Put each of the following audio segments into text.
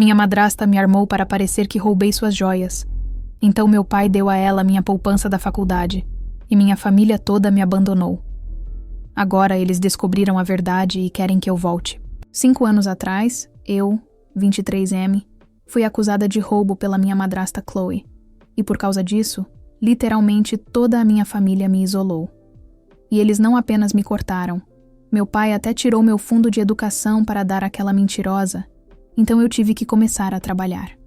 Minha madrasta me armou para parecer que roubei suas joias. Então meu pai deu a ela minha poupança da faculdade, e minha família toda me abandonou. Agora eles descobriram a verdade e querem que eu volte. 5 anos atrás, eu, 23M, fui acusada de roubo pela minha madrasta Chloe, e por causa disso, literalmente toda a minha família me isolou. E eles não apenas me cortaram, meu pai até tirou meu fundo de educação para dar àquela mentirosa, então eu tive que começar a trabalhar.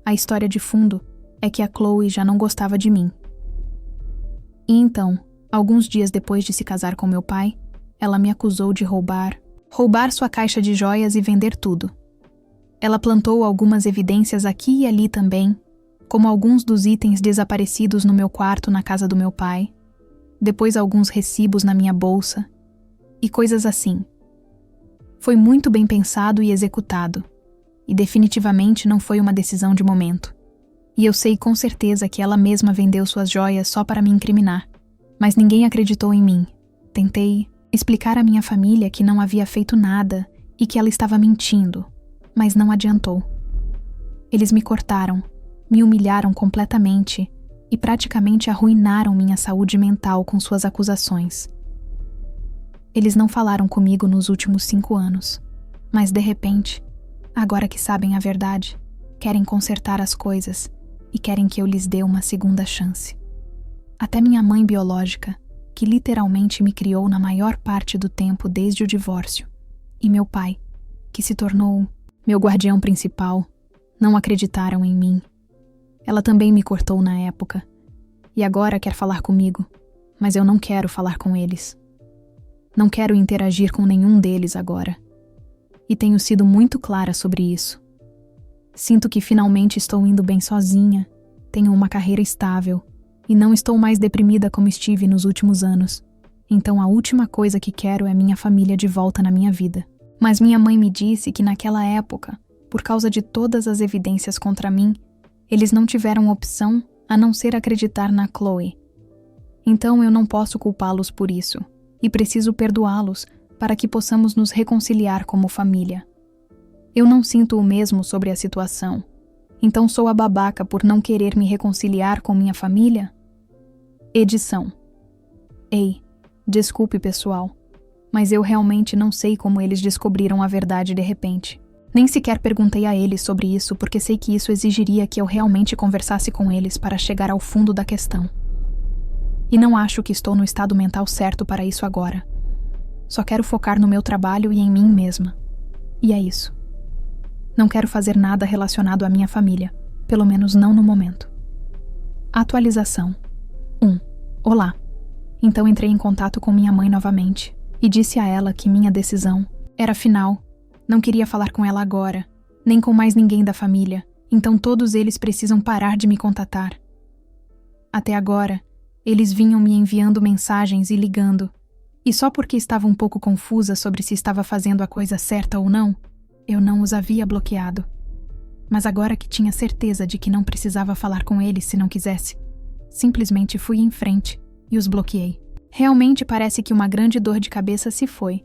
A história de fundo é que a Chloe já não gostava de mim. E então, alguns dias depois de se casar com meu pai, ela me acusou de roubar sua caixa de joias e vender tudo. Ela plantou algumas evidências aqui e ali também, como alguns dos itens desaparecidos no meu quarto na casa do meu pai, depois alguns recibos na minha bolsa, e coisas assim. Foi muito bem pensado e executado, e definitivamente não foi uma decisão de momento. E eu sei com certeza que ela mesma vendeu suas joias só para me incriminar, mas ninguém acreditou em mim. Tentei explicar à minha família que não havia feito nada e que ela estava mentindo, mas não adiantou. Eles me cortaram, me humilharam completamente e praticamente arruinaram minha saúde mental com suas acusações. Eles não falaram comigo nos últimos 5 anos, mas de repente, agora que sabem a verdade, querem consertar as coisas e querem que eu lhes dê uma segunda chance. Até minha mãe biológica, que literalmente me criou na maior parte do tempo desde o divórcio, e meu pai, que se tornou meu guardião principal, não acreditaram em mim. Ela também me cortou na época, e agora quer falar comigo, mas eu não quero falar com eles. Não quero interagir com nenhum deles agora. E tenho sido muito clara sobre isso. Sinto que finalmente estou indo bem sozinha, tenho uma carreira estável, e não estou mais deprimida como estive nos últimos anos. Então a última coisa que quero é minha família de volta na minha vida. Mas minha mãe me disse que naquela época, por causa de todas as evidências contra mim, eles não tiveram opção a não ser acreditar na Chloe. Então eu não posso culpá-los por isso, e preciso perdoá-los para que possamos nos reconciliar como família. Eu não sinto o mesmo sobre a situação. Então sou a babaca por não querer me reconciliar com minha família? Edição. Ei, desculpe pessoal, mas eu realmente não sei como eles descobriram a verdade de repente. Nem sequer perguntei a eles sobre isso porque sei que isso exigiria que eu realmente conversasse com eles para chegar ao fundo da questão. E não acho que estou no estado mental certo para isso agora. Só quero focar no meu trabalho e em mim mesma. E é isso. Não quero fazer nada relacionado à minha família, pelo menos não no momento. Atualização. 1. Olá. Então entrei em contato com minha mãe novamente e disse a ela que minha decisão era final. Não queria falar com ela agora, nem com mais ninguém da família, então todos eles precisam parar de me contatar. Até agora, eles vinham me enviando mensagens e ligando, e só porque estava um pouco confusa sobre se estava fazendo a coisa certa ou não, eu não os havia bloqueado. Mas agora que tinha certeza de que não precisava falar com eles se não quisesse, simplesmente fui em frente e os bloqueei. Realmente parece que uma grande dor de cabeça se foi,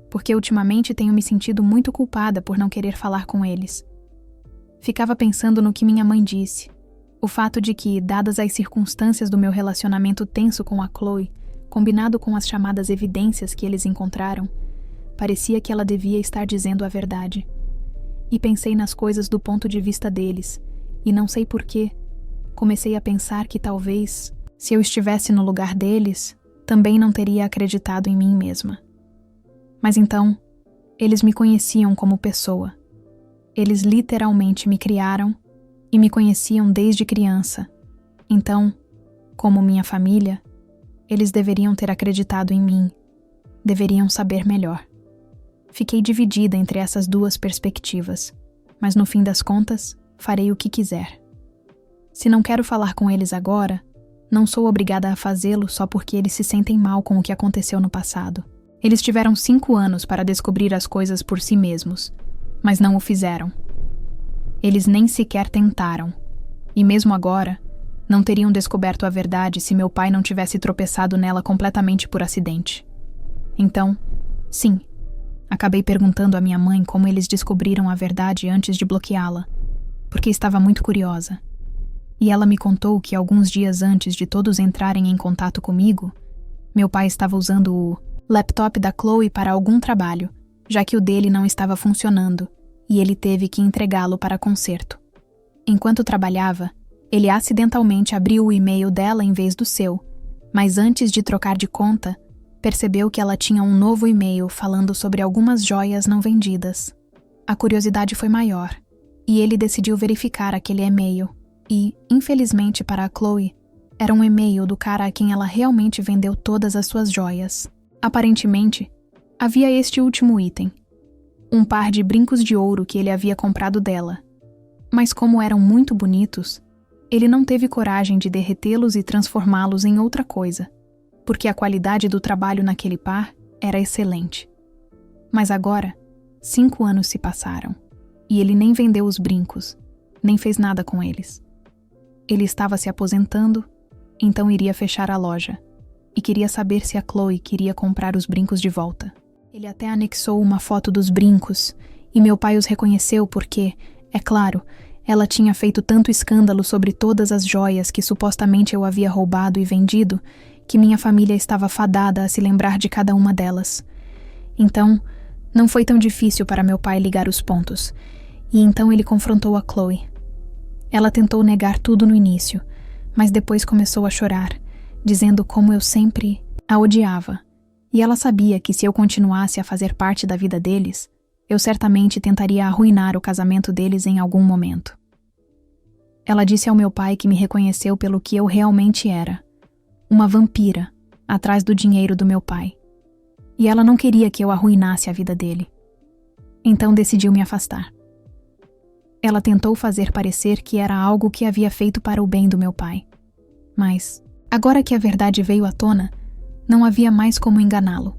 porque ultimamente tenho me sentido muito culpada por não querer falar com eles. Ficava pensando no que minha mãe disse. O fato de que, dadas as circunstâncias do meu relacionamento tenso com a Chloe, combinado com as chamadas evidências que eles encontraram, parecia que ela devia estar dizendo a verdade. E pensei nas coisas do ponto de vista deles, e não sei porquê, comecei a pensar que talvez, se eu estivesse no lugar deles, também não teria acreditado em mim mesma. Mas então, eles me conheciam como pessoa. Eles literalmente me criaram e me conheciam desde criança. Então, como minha família, eles deveriam ter acreditado em mim, deveriam saber melhor. Fiquei dividida entre essas duas perspectivas, mas no fim das contas, farei o que quiser. Se não quero falar com eles agora, não sou obrigada a fazê-lo só porque eles se sentem mal com o que aconteceu no passado. Eles tiveram 5 anos para descobrir as coisas por si mesmos, mas não o fizeram. Eles nem sequer tentaram. E mesmo agora, não teriam descoberto a verdade se meu pai não tivesse tropeçado nela completamente por acidente. Então, sim, Acabei perguntando à minha mãe como eles descobriram a verdade antes de bloqueá-la, porque estava muito curiosa. E ela me contou que alguns dias antes de todos entrarem em contato comigo, meu pai estava usando o laptop da Chloe para algum trabalho, já que o dele não estava funcionando, e ele teve que entregá-lo para conserto. Enquanto trabalhava, ele acidentalmente abriu o e-mail dela em vez do seu, mas antes de trocar de conta, percebeu que ela tinha um novo e-mail falando sobre algumas joias não vendidas. A curiosidade foi maior, e ele decidiu verificar aquele e-mail, e, infelizmente para a Chloe, era um e-mail do cara a quem ela realmente vendeu todas as suas joias. Aparentemente, havia este último item, um par de brincos de ouro que ele havia comprado dela. Mas como eram muito bonitos, ele não teve coragem de derretê-los e transformá-los em outra coisa, porque a qualidade do trabalho naquele par era excelente. Mas agora, 5 anos se passaram, e ele nem vendeu os brincos, nem fez nada com eles. Ele estava se aposentando, então iria fechar a loja, e queria saber se a Chloe queria comprar os brincos de volta. Ele até anexou uma foto dos brincos, e meu pai os reconheceu porque, é claro, ela tinha feito tanto escândalo sobre todas as joias que supostamente eu havia roubado e vendido, que minha família estava fadada a se lembrar de cada uma delas. Então, não foi tão difícil para meu pai ligar os pontos, e então ele confrontou a Chloe. Ela tentou negar tudo no início, mas depois começou a chorar, dizendo como eu sempre a odiava. E ela sabia que se eu continuasse a fazer parte da vida deles, eu certamente tentaria arruinar o casamento deles em algum momento. Ela disse ao meu pai que me reconheceu pelo que eu realmente era, uma vampira, atrás do dinheiro do meu pai. E ela não queria que eu arruinasse a vida dele. Então decidiu me afastar. Ela tentou fazer parecer que era algo que havia feito para o bem do meu pai. Mas, agora que a verdade veio à tona, não havia mais como enganá-lo.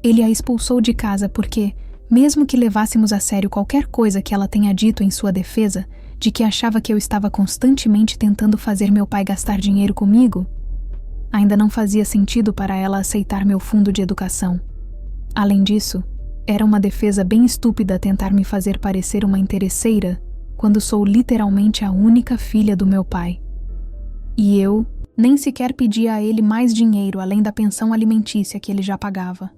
Ele a expulsou de casa porque, mesmo que levássemos a sério qualquer coisa que ela tenha dito em sua defesa, de que achava que eu estava constantemente tentando fazer meu pai gastar dinheiro comigo, ainda não fazia sentido para ela aceitar meu fundo de educação. Além disso, era uma defesa bem estúpida tentar me fazer parecer uma interesseira quando sou literalmente a única filha do meu pai. E eu nem sequer pedia a ele mais dinheiro além da pensão alimentícia que ele já pagava.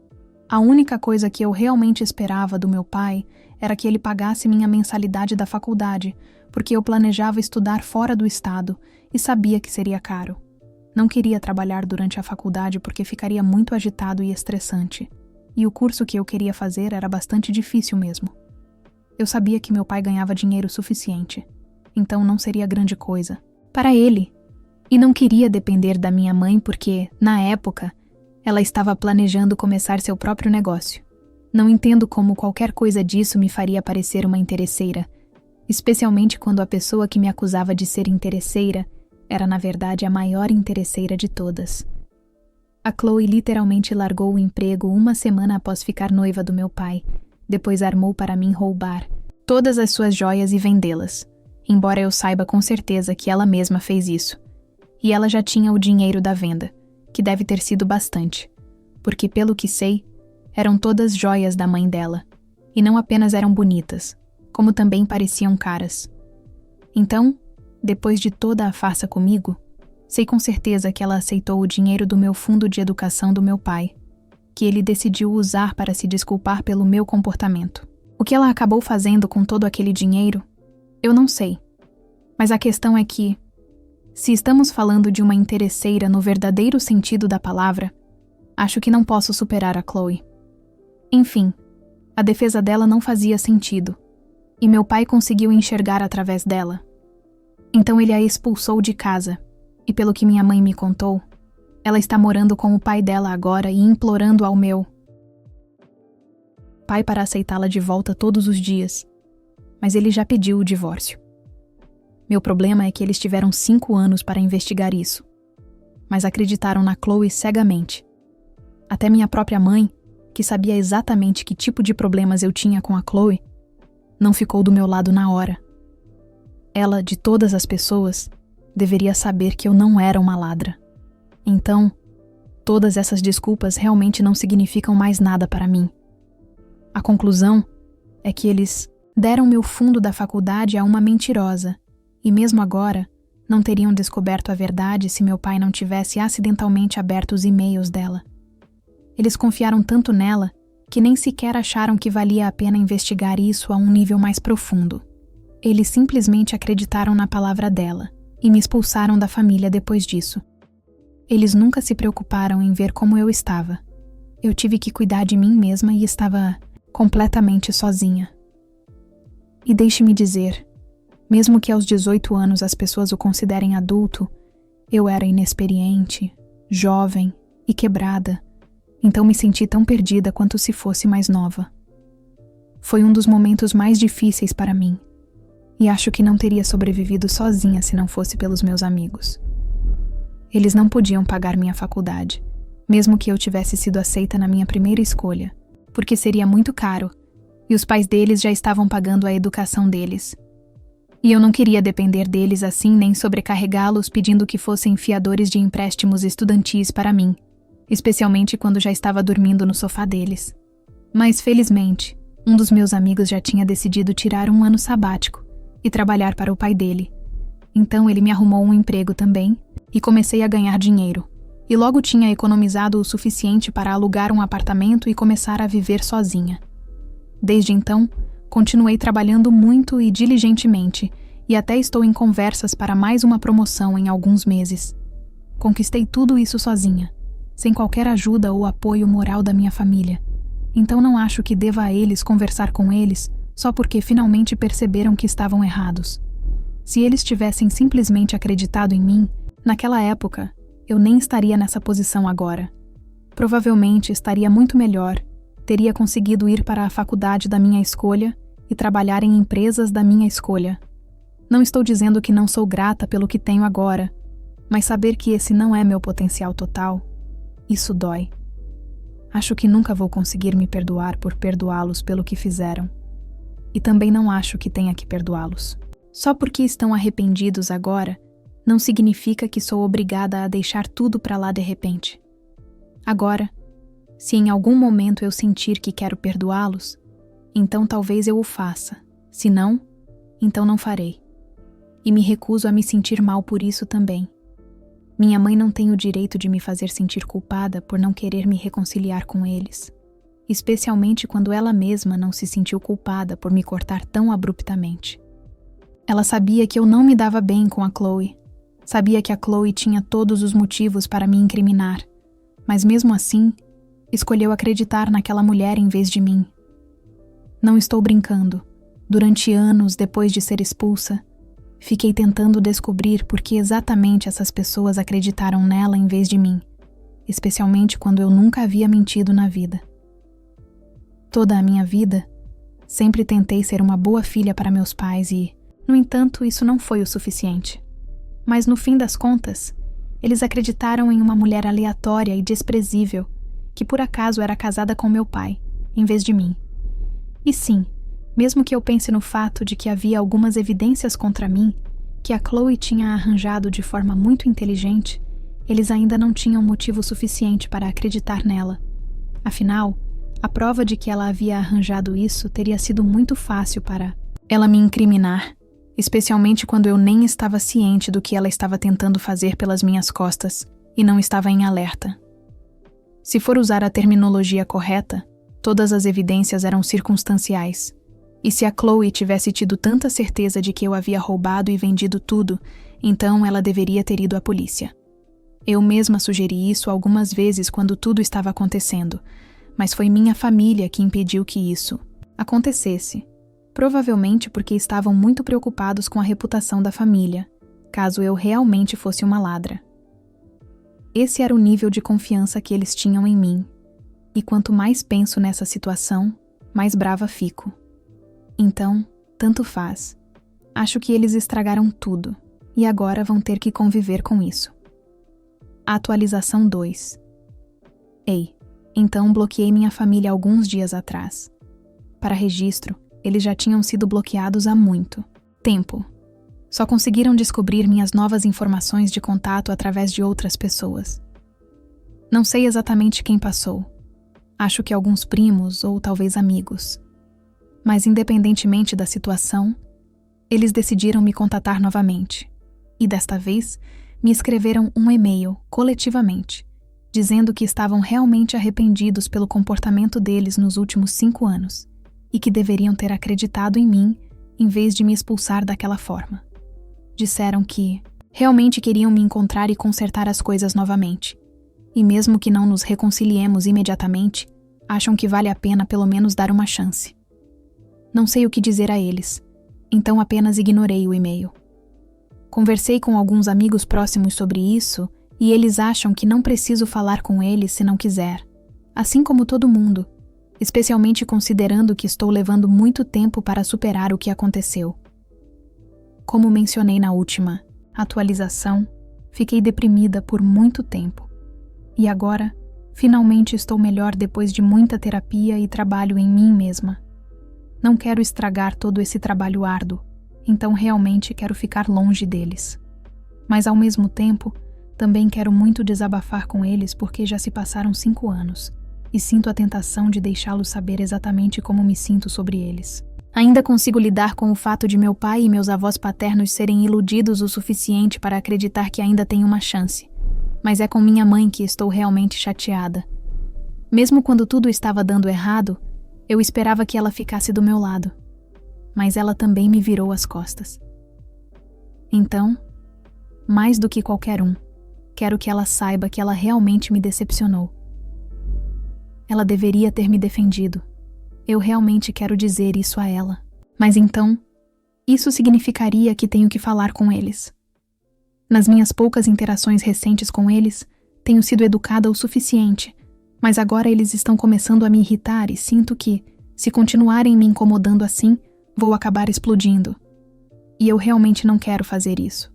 A única coisa que eu realmente esperava do meu pai era que ele pagasse minha mensalidade da faculdade, porque eu planejava estudar fora do estado e sabia que seria caro. Não queria trabalhar durante a faculdade porque ficaria muito agitado e estressante, e o curso que eu queria fazer era bastante difícil mesmo. Eu sabia que meu pai ganhava dinheiro suficiente, então não seria grande coisa para ele, e não queria depender da minha mãe porque, na época, ela estava planejando começar seu próprio negócio. Não entendo como qualquer coisa disso me faria parecer uma interesseira, especialmente quando a pessoa que me acusava de ser interesseira era na verdade a maior interesseira de todas. A Chloe literalmente largou o emprego uma semana após ficar noiva do meu pai. Depois armou para mim roubar todas as suas joias e vendê-las, embora eu saiba com certeza que ela mesma fez isso. E ela já tinha o dinheiro da venda, que deve ter sido bastante, porque pelo que sei, eram todas joias da mãe dela, e não apenas eram bonitas, como também pareciam caras. Então, depois de toda a farsa comigo, sei com certeza que ela aceitou o dinheiro do meu fundo de educação do meu pai, que ele decidiu usar para se desculpar pelo meu comportamento. O que ela acabou fazendo com todo aquele dinheiro, eu não sei. Mas a questão é que, se estamos falando de uma interesseira no verdadeiro sentido da palavra, acho que não posso superar a Chloe. Enfim, a defesa dela não fazia sentido, e meu pai conseguiu enxergar através dela. Então ele a expulsou de casa, e pelo que minha mãe me contou, ela está morando com o pai dela agora e implorando ao meu pai para aceitá-la de volta todos os dias, mas ele já pediu o divórcio. Meu problema é que eles tiveram 5 anos para investigar isso, mas acreditaram na Chloe cegamente. Até minha própria mãe, que sabia exatamente que tipo de problemas eu tinha com a Chloe, não ficou do meu lado na hora. Ela, de todas as pessoas, deveria saber que eu não era uma ladra. Então, todas essas desculpas realmente não significam mais nada para mim. A conclusão é que eles deram meu fundo da faculdade a uma mentirosa, e mesmo agora não teriam descoberto a verdade se meu pai não tivesse acidentalmente aberto os e-mails dela. Eles confiaram tanto nela que nem sequer acharam que valia a pena investigar isso a um nível mais profundo. Eles simplesmente acreditaram na palavra dela e me expulsaram da família depois disso. Eles nunca se preocuparam em ver como eu estava. Eu tive que cuidar de mim mesma e estava completamente sozinha. E deixe-me dizer, mesmo que aos 18 anos as pessoas o considerem adulto, eu era inexperiente, jovem e quebrada, então me senti tão perdida quanto se fosse mais nova. Foi um dos momentos mais difíceis para mim, e acho que não teria sobrevivido sozinha se não fosse pelos meus amigos. Eles não podiam pagar minha faculdade, mesmo que eu tivesse sido aceita na minha primeira escolha, porque seria muito caro, e os pais deles já estavam pagando a educação deles. E eu não queria depender deles assim nem sobrecarregá-los pedindo que fossem fiadores de empréstimos estudantis para mim, especialmente quando já estava dormindo no sofá deles. Mas, felizmente, um dos meus amigos já tinha decidido tirar um ano sabático e trabalhar para o pai dele. Então ele me arrumou um emprego também e comecei a ganhar dinheiro. E logo tinha economizado o suficiente para alugar um apartamento e começar a viver sozinha. Desde então, continuei trabalhando muito e diligentemente, e até estou em conversas para mais uma promoção em alguns meses. Conquistei tudo isso sozinha, sem qualquer ajuda ou apoio moral da minha família. Então não acho que deva a eles conversar com eles só porque finalmente perceberam que estavam errados. Se eles tivessem simplesmente acreditado em mim, naquela época, eu nem estaria nessa posição agora. Provavelmente estaria muito melhor, teria conseguido ir para a faculdade da minha escolha e trabalhar em empresas da minha escolha. Não estou dizendo que não sou grata pelo que tenho agora, mas saber que esse não é meu potencial total, isso dói. Acho que nunca vou conseguir me perdoar por perdoá-los pelo que fizeram. E também não acho que tenha que perdoá-los. Só porque estão arrependidos agora, não significa que sou obrigada a deixar tudo para lá de repente. Agora, se em algum momento eu sentir que quero perdoá-los, então talvez eu o faça. Se não, então não farei. E me recuso a me sentir mal por isso também. Minha mãe não tem o direito de me fazer sentir culpada por não querer me reconciliar com eles, especialmente quando ela mesma não se sentiu culpada por me cortar tão abruptamente. Ela sabia que eu não me dava bem com a Chloe. Sabia que a Chloe tinha todos os motivos para me incriminar, mas mesmo assim, escolheu acreditar naquela mulher em vez de mim. Não estou brincando. Durante anos depois de ser expulsa, fiquei tentando descobrir por que exatamente essas pessoas acreditaram nela em vez de mim, especialmente quando eu nunca havia mentido na vida. Toda a minha vida, sempre tentei ser uma boa filha para meus pais e, no entanto, isso não foi o suficiente. Mas no fim das contas, eles acreditaram em uma mulher aleatória e desprezível, que por acaso era casada com meu pai, em vez de mim. E sim, mesmo que eu pense no fato de que havia algumas evidências contra mim, que a Chloe tinha arranjado de forma muito inteligente, eles ainda não tinham motivo suficiente para acreditar nela. Afinal, a prova de que ela havia arranjado isso teria sido muito fácil para ela me incriminar, especialmente quando eu nem estava ciente do que ela estava tentando fazer pelas minhas costas e não estava em alerta. Se for usar a terminologia correta, todas as evidências eram circunstanciais. E se a Chloe tivesse tido tanta certeza de que eu havia roubado e vendido tudo, então ela deveria ter ido à polícia. Eu mesma sugeri isso algumas vezes quando tudo estava acontecendo, mas foi minha família que impediu que isso acontecesse. Provavelmente porque estavam muito preocupados com a reputação da família, caso eu realmente fosse uma ladra. Esse era o nível de confiança que eles tinham em mim, e quanto mais penso nessa situação, mais brava fico. Então, tanto faz. Acho que eles estragaram tudo, e agora vão ter que conviver com isso. Atualização 2. Ei, então bloqueei minha família alguns dias atrás. Para registro, eles já tinham sido bloqueados há muito tempo. Só conseguiram descobrir minhas novas informações de contato através de outras pessoas. Não sei exatamente quem passou, Acho que alguns primos ou talvez amigos. Mas independentemente da situação, eles decidiram me contatar novamente. E desta vez, me escreveram um e-mail, coletivamente, dizendo que estavam realmente arrependidos pelo comportamento deles nos últimos 5 anos e que deveriam ter acreditado em mim em vez de me expulsar daquela forma. Disseram que realmente queriam me encontrar e consertar as coisas novamente. E mesmo que não nos reconciliemos imediatamente, acham que vale a pena pelo menos dar uma chance. Não sei o que dizer a eles, então apenas ignorei o e-mail. Conversei com alguns amigos próximos sobre isso e eles acham que não preciso falar com eles se não quiser, assim como todo mundo, especialmente considerando que estou levando muito tempo para superar o que aconteceu. Como mencionei na última atualização, fiquei deprimida por muito tempo. E agora, finalmente estou melhor depois de muita terapia e trabalho em mim mesma. Não quero estragar todo esse trabalho árduo, então realmente quero ficar longe deles. Mas ao mesmo tempo, também quero muito desabafar com eles porque já se passaram 5 anos e sinto a tentação de deixá-los saber exatamente como me sinto sobre eles. Ainda consigo lidar com o fato de meu pai e meus avós paternos serem iludidos o suficiente para acreditar que ainda tenho uma chance. Mas é com minha mãe que estou realmente chateada. Mesmo quando tudo estava dando errado, eu esperava que ela ficasse do meu lado. Mas ela também me virou as costas. Então, mais do que qualquer um, quero que ela saiba que ela realmente me decepcionou. Ela deveria ter me defendido. Eu realmente quero dizer isso a ela. Mas então, isso significaria que tenho que falar com eles. Nas minhas poucas interações recentes com eles, tenho sido educada o suficiente, mas agora eles estão começando a me irritar e sinto que, se continuarem me incomodando assim, vou acabar explodindo. E eu realmente não quero fazer isso.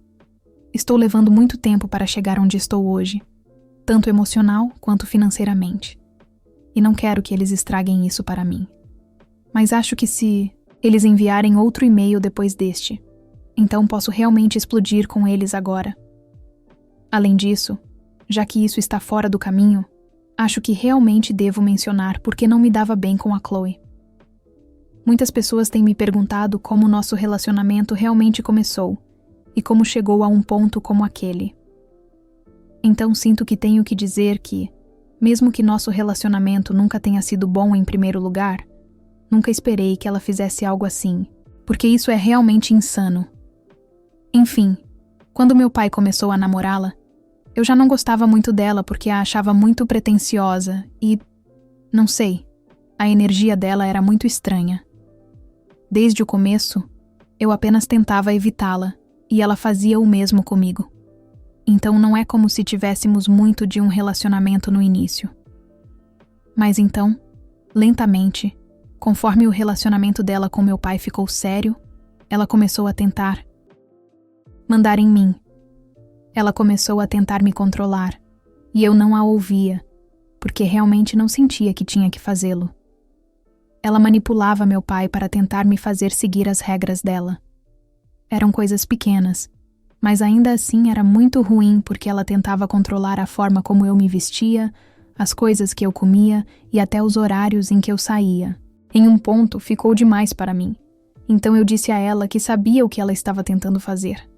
Estou levando muito tempo para chegar onde estou hoje, tanto emocional quanto financeiramente. E não quero que eles estraguem isso para mim. Mas acho que se eles enviarem outro e-mail depois deste, então posso realmente explodir com eles agora. Além disso, já que isso está fora do caminho, acho que realmente devo mencionar porque não me dava bem com a Chloe. Muitas pessoas têm me perguntado como nosso relacionamento realmente começou e como chegou a um ponto como aquele. Então sinto que tenho que dizer que, mesmo que nosso relacionamento nunca tenha sido bom em primeiro lugar, nunca esperei que ela fizesse algo assim, porque isso é realmente insano. Enfim, quando meu pai começou a namorá-la, eu já não gostava muito dela porque a achava muito pretensiosa e, não sei, a energia dela era muito estranha. Desde o começo, eu apenas tentava evitá-la e ela fazia o mesmo comigo. Então não é como se tivéssemos muito de um relacionamento no início. Mas então, lentamente, conforme o relacionamento dela com meu pai ficou sério, ela começou a tentar mandar em mim. Ela começou a tentar me controlar, e eu não a ouvia, porque realmente não sentia que tinha que fazê-lo. Ela manipulava meu pai para tentar me fazer seguir as regras dela. Eram coisas pequenas, mas ainda assim era muito ruim porque ela tentava controlar a forma como eu me vestia, as coisas que eu comia e até os horários em que eu saía. Em um ponto, ficou demais para mim. Então eu disse a ela que sabia o que ela estava tentando fazer.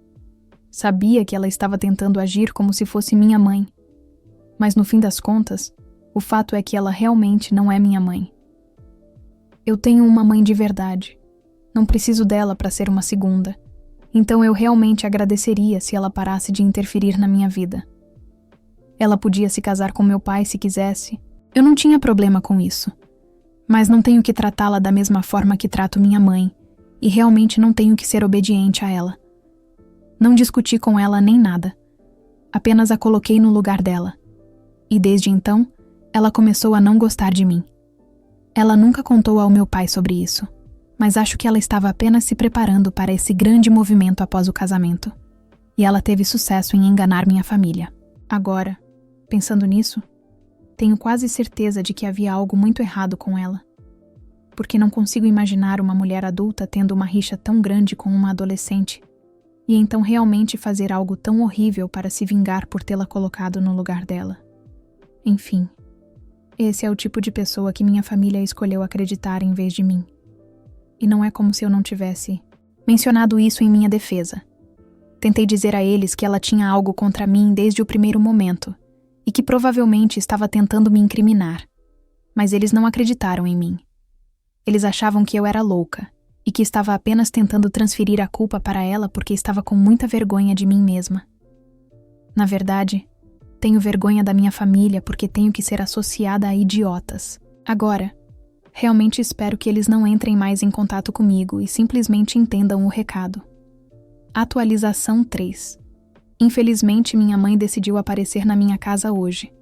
Sabia que ela estava tentando agir como se fosse minha mãe. Mas no fim das contas, o fato é que ela realmente não é minha mãe. Eu tenho uma mãe de verdade. Não preciso dela para ser uma segunda. Então eu realmente agradeceria se ela parasse de interferir na minha vida. Ela podia se casar com meu pai se quisesse. Eu não tinha problema com isso. Mas não tenho que tratá-la da mesma forma que trato minha mãe. E realmente não tenho que ser obediente a ela. Não discuti com ela nem nada. Apenas a coloquei no lugar dela. E desde então, ela começou a não gostar de mim. Ela nunca contou ao meu pai sobre isso, mas acho que ela estava apenas se preparando para esse grande movimento após o casamento. E ela teve sucesso em enganar minha família. Agora, pensando nisso, tenho quase certeza de que havia algo muito errado com ela. Porque não consigo imaginar uma mulher adulta tendo uma rixa tão grande com uma adolescente. E então realmente fazer algo tão horrível para se vingar por tê-la colocado no lugar dela. Enfim, Esse é o tipo de pessoa que minha família escolheu acreditar em vez de mim. E não é como se eu não tivesse mencionado isso em minha defesa. Tentei dizer a eles que ela tinha algo contra mim desde o primeiro momento e que provavelmente estava tentando me incriminar. Mas eles não acreditaram em mim. Eles achavam que eu era louca e que estava apenas tentando transferir a culpa para ela porque estava com muita vergonha de mim mesma. Na verdade, tenho vergonha da minha família porque tenho que ser associada a idiotas. Agora, realmente espero que eles não entrem mais em contato comigo e simplesmente entendam o recado. Atualização 3. Infelizmente, minha mãe decidiu aparecer na minha casa hoje.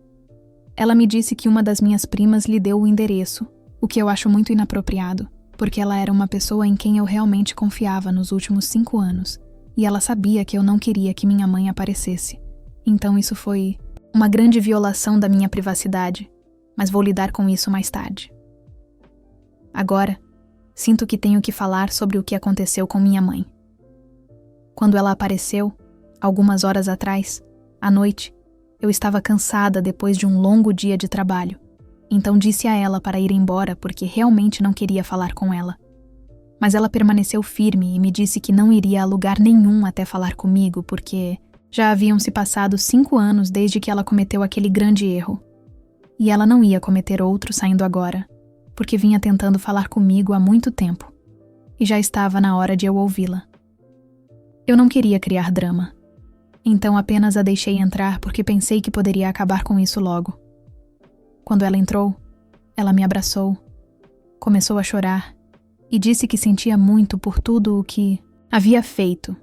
Ela me disse que uma das minhas primas lhe deu o endereço, o que eu acho muito inapropriado, porque ela era uma pessoa em quem eu realmente confiava nos últimos 5 anos, e ela sabia que eu não queria que minha mãe aparecesse. Então isso foi uma grande violação da minha privacidade, mas vou lidar com isso mais tarde. Agora, sinto que tenho que falar sobre o que aconteceu com minha mãe. Quando ela apareceu, algumas horas atrás, à noite, eu estava cansada depois de um longo dia de trabalho, então disse a ela para ir embora porque realmente não queria falar com ela. Mas ela permaneceu firme e me disse que não iria a lugar nenhum até falar comigo porque já haviam se passado 5 anos desde que ela cometeu aquele grande erro. E ela não ia cometer outro saindo agora, porque vinha tentando falar comigo há muito tempo, e já estava na hora de eu ouvi-la. Eu não queria criar drama, então apenas a deixei entrar porque pensei que poderia acabar com isso logo. Quando ela entrou, ela me abraçou, começou a chorar e disse que sentia muito por tudo o que havia feito.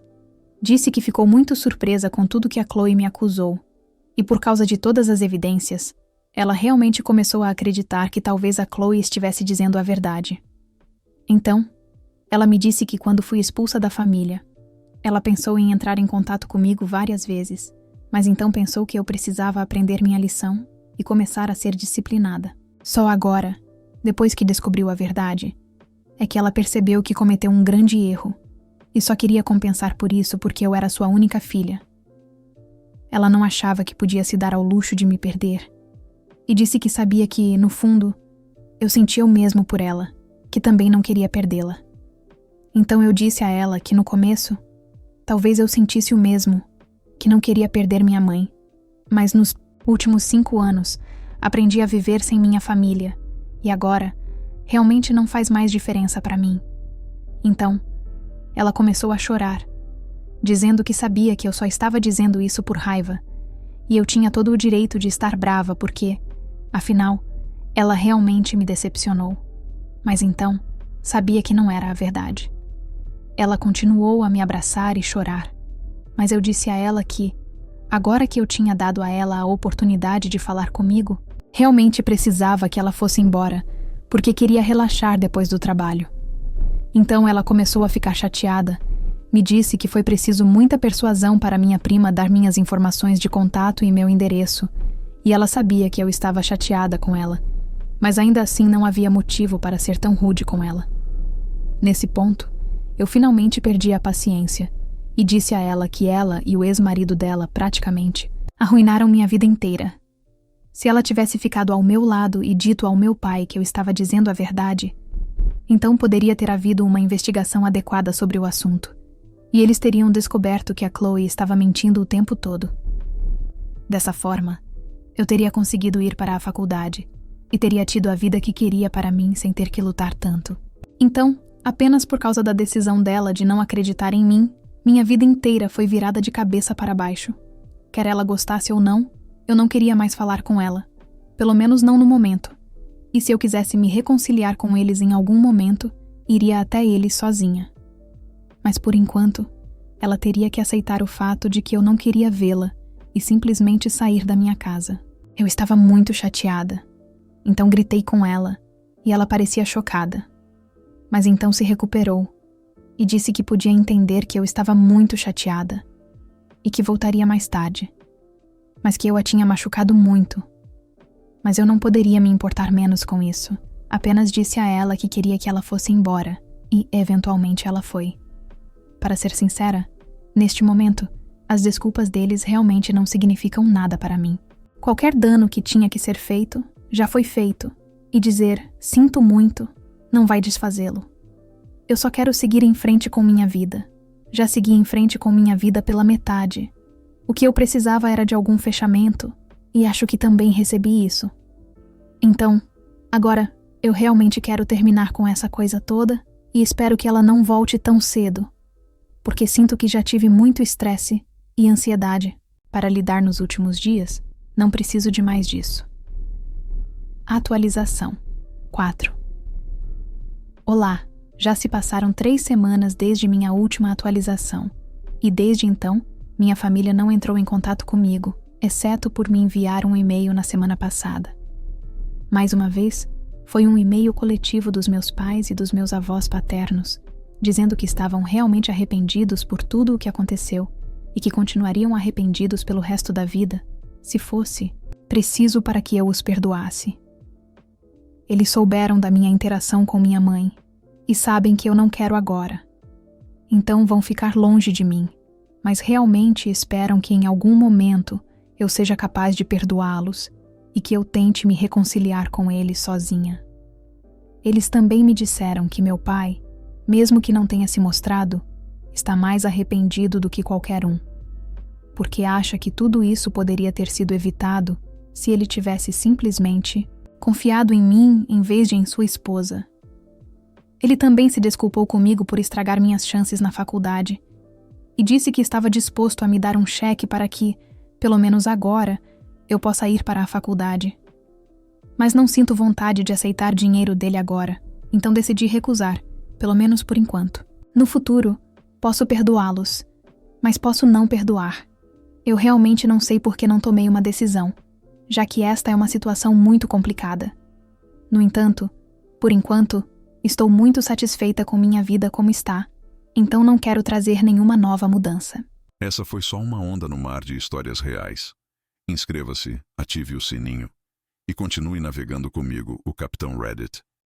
Disse que ficou muito surpresa com tudo que a Chloe me acusou, e por causa de todas as evidências, ela realmente começou a acreditar que talvez a Chloe estivesse dizendo a verdade. Então, ela me disse que quando fui expulsa da família, ela pensou em entrar em contato comigo várias vezes, mas então pensou que eu precisava aprender minha lição e começar a ser disciplinada. Só agora, depois que descobriu a verdade, é que ela percebeu que cometeu um grande erro e só queria compensar por isso porque eu era sua única filha. Ela não achava que podia se dar ao luxo de me perder e disse que sabia que, no fundo, eu sentia o mesmo por ela, que também não queria perdê-la. Então eu disse a ela que no começo, talvez eu sentisse o mesmo, que não queria perder minha mãe, mas nos últimos 5 anos aprendi a viver sem minha família e agora realmente não faz mais diferença para mim. Então, ela começou a chorar, dizendo que sabia que eu só estava dizendo isso por raiva e eu tinha todo o direito de estar brava porque, afinal, ela realmente me decepcionou. Mas então, sabia que não era a verdade. Ela continuou a me abraçar e chorar, mas eu disse a ela que, agora que eu tinha dado a ela a oportunidade de falar comigo, realmente precisava que ela fosse embora, porque queria relaxar depois do trabalho. Então ela começou a ficar chateada, me disse que foi preciso muita persuasão para minha prima dar minhas informações de contato e meu endereço, e ela sabia que eu estava chateada com ela, mas ainda assim não havia motivo para ser tão rude com ela. Nesse ponto, eu finalmente perdi a paciência e disse a ela que ela e o ex-marido dela, praticamente, arruinaram minha vida inteira. Se ela tivesse ficado ao meu lado e dito ao meu pai que eu estava dizendo a verdade, então poderia ter havido uma investigação adequada sobre o assunto, e eles teriam descoberto que a Chloe estava mentindo o tempo todo. Dessa forma, eu teria conseguido ir para a faculdade e teria tido a vida que queria para mim sem ter que lutar tanto. Então, apenas por causa da decisão dela de não acreditar em mim, minha vida inteira foi virada de cabeça para baixo. Quer ela gostasse ou não, eu não queria mais falar com ela, pelo menos não no momento. E se eu quisesse me reconciliar com eles em algum momento, iria até eles sozinha. Mas por enquanto, ela teria que aceitar o fato de que eu não queria vê-la e simplesmente sair da minha casa. Eu estava muito chateada, então gritei com ela e ela parecia chocada. Mas então se recuperou e disse que podia entender que eu estava muito chateada e que voltaria mais tarde, mas que eu a tinha machucado muito. Mas eu não poderia me importar menos com isso. Apenas disse a ela que queria que ela fosse embora e, eventualmente, ela foi. Para ser sincera, neste momento, as desculpas deles realmente não significam nada para mim. Qualquer dano que tinha que ser feito Já foi feito, e dizer sinto muito não vai desfazê-lo. Eu só quero seguir em frente com minha vida. Já segui em frente com minha vida pela metade. O que eu precisava era de algum fechamento, e acho que também recebi isso. Então, agora, eu realmente quero terminar com essa coisa toda e espero que ela não volte tão cedo, porque sinto que já tive muito estresse e ansiedade para lidar nos últimos dias. Não preciso de mais disso. Atualização 4. Olá, já se passaram 3 semanas desde minha última atualização, e desde então, minha família não entrou em contato comigo, exceto por me enviar um e-mail na semana passada. Mais uma vez, foi um e-mail coletivo dos meus pais e dos meus avós paternos, dizendo que estavam realmente arrependidos por tudo o que aconteceu e que continuariam arrependidos pelo resto da vida, se fosse preciso para que eu os perdoasse. Eles souberam da minha interação com minha mãe e sabem que eu não quero agora. Então vão ficar longe de mim, mas realmente esperam que em algum momento eu seja capaz de perdoá-los e que eu tente me reconciliar com eles sozinha. Eles também me disseram que meu pai, mesmo que não tenha se mostrado, está mais arrependido do que qualquer um, porque acha que tudo isso poderia ter sido evitado se ele tivesse simplesmente confiado em mim em vez de em sua esposa. Ele também se desculpou comigo por estragar minhas chances na faculdade e disse que estava disposto a me dar um cheque para que, pelo menos agora, eu possa ir para a faculdade. Mas não sinto vontade de aceitar dinheiro dele agora, então decidi recusar, pelo menos por enquanto. No futuro, posso perdoá-los, mas posso não perdoar. Eu realmente não sei por que não tomei uma decisão, já que esta é uma situação muito complicada. No entanto, por enquanto, estou muito satisfeita com minha vida como está, então não quero trazer nenhuma nova mudança. Essa foi só uma onda no mar de histórias reais. Inscreva-se, ative o sininho e continue navegando comigo, o Capitão Reddit.